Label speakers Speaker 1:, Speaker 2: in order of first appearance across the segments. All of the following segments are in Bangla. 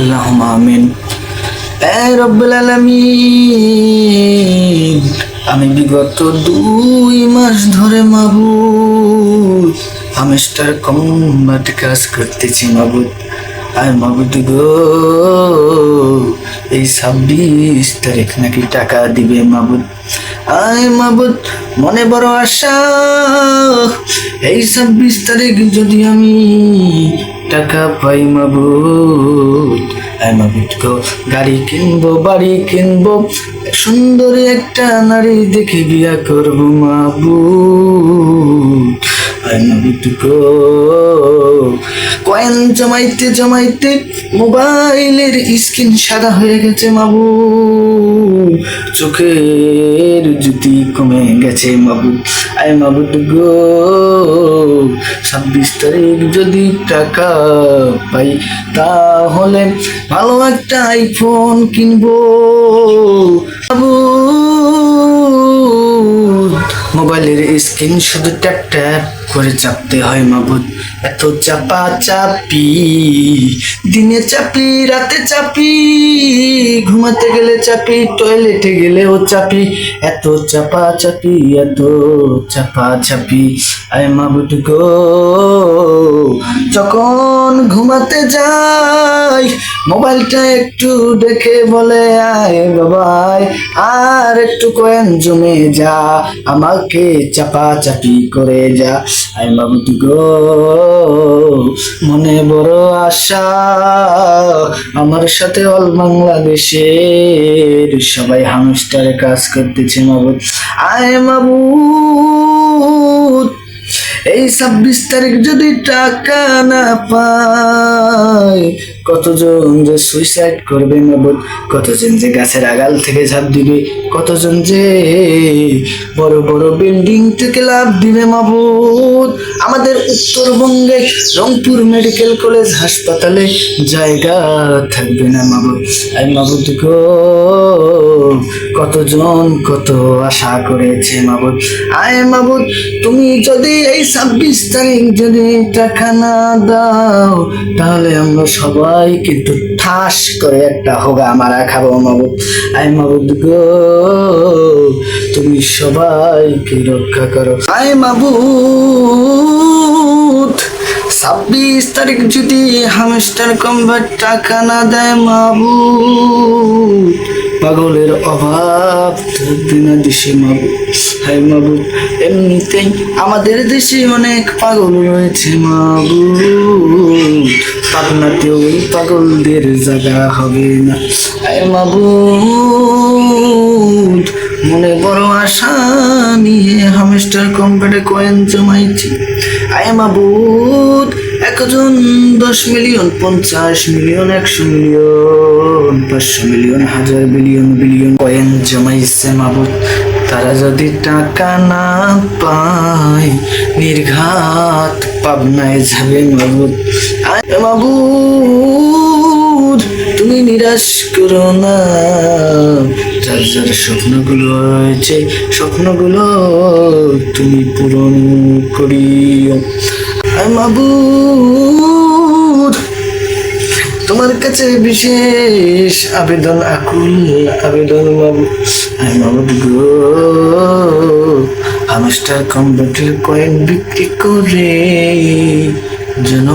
Speaker 1: আল্লাহুম্মা আমিন। এ রব্বুল আলামিন, আমি বিগত 2 মাস ধরে মাবুদ হামস্টার কম্বাট কাজ করতেছি মাবুদ। আর মাবুদ গো, এই 26 তারিখ নাকি টাকা দিবে মাবুদ। আয় মাবুদ, মনে বড় আশা, এই 26 তারিখ যদি আমি টাকা পাই মাবুদ, আয় মাবুদ গো, গাড়ি কিনবো, বাড়ি কিনবো, সুন্দরী একটা নারী দেখে বিয়া করবো মাবুদ। আয় মাবুদ গো, কয়েন জমাইতে জমাইতে মোবাইলের স্ক্রিন সাদা হয়ে গেছে মাবুদ, চোখের জ্যোতি কমে গেছে মাবুদ। আয় মাবুদ গো, 26 তারিখ যদি টাকা পাই তাহলে ভালো একটা আইফোন কিনবো মাবুদ। মোবাইলের স্ক্রিন শুধু ট্যাপ ট্যাপ করে চাপতে হয় মাবুদ, এত চাপা চাপি, দিনে চাপি, রাতে চাপি, ঘুমাতে গেলে চাপি, টয়লেটে গেলেও চাপি, এত চাপা চাপি, এত চাপা চাপি। আয় মাবুদ গো, যখন ঘুমাতে যাই মোবাইলটা একটু দেখে বলে আয় বাবাই, আর একটু কয়েন জমে যা, আমাকে চাপা চাপি করে যা। আয় মাবুদ গো, মনে বড় আশা, আমার সাথে অল বাংলাদেশের সবাই হামস্টারে কাজ করতেছে মাবুদ। আয় মাবুদ, এই 26 তারিখ যদি টাকা না পাই, কতজন যে সুইসাইড করবে মাবুদ, কতজন যে গাছের আগাল থেকে ঝাঁপ দিবে, কতজন যে বড় বড় বিল্ডিং থেকে লাফ দিবে মাবুদ। আমাদের উত্তরবঙ্গে রংপুর মেডিকেল কলেজ হাসপাতালে জায়গা থাকবে না মাবুদ। আই মাবুদ গো, কতজন কত আশা করেছে মাবুদ। আয় মাবুদ, তুমি যদি এই 26 তারিখ যদি টাকা না দাও, তাহলে আমরা সবাই কিন্তু ঠাস করে একটা হোগা মারা খাবো মাবুদ। আয় মাবুদ গো, তুমি সবাইকে রক্ষা করো। আয় মাবুদ, 26 তারিখ যদি হামস্টার কম্বাট টাকা না দেয় মাবুদ, পাগলের অভাব থাকবে না দেশে মাবুদ। হায় মাবুদ, এমনিতেই আমাদের দেশে অনেক পাগল রয়েছে মাবুদ, পাবনাতেও ওই পাগলদের জায়গা হবে না। হায় মাবুদ, মনে বড় আশা নিয়ে হামস্টার কম্বাটে কয়েন জমাইছি। আয় মাবুদ, একজন 10 million, 50 million, 100 million, 500 million, 1000 billion billion coin জমাইছে মাবুদ, তারা যদি টাকা না পায় নির্ঘাত পাবনায় যাবে মাবুদ। আয় মাবুদ, তুমি নিরাশ করো না, যার যার স্বপ্নগুলো রয়েছে স্বপ্নগুলো তুমি পূরণ করিও। আয় মাবুদ, তোমার কাছে বিশেষ আবেদন, আকুল আবেদন মাবুদ। আয় মাবুদ গো, হামস্টার কম্বাটের কয়েন বিক্রি করে যেন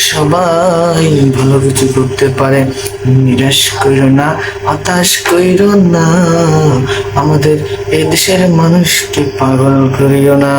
Speaker 1: সবাই ভালো কিছু করতে পারে। নিরাশ কইরো না, হতাশ কইরো না, আমাদের এই দেশের মানুষকে পাগল করিও না।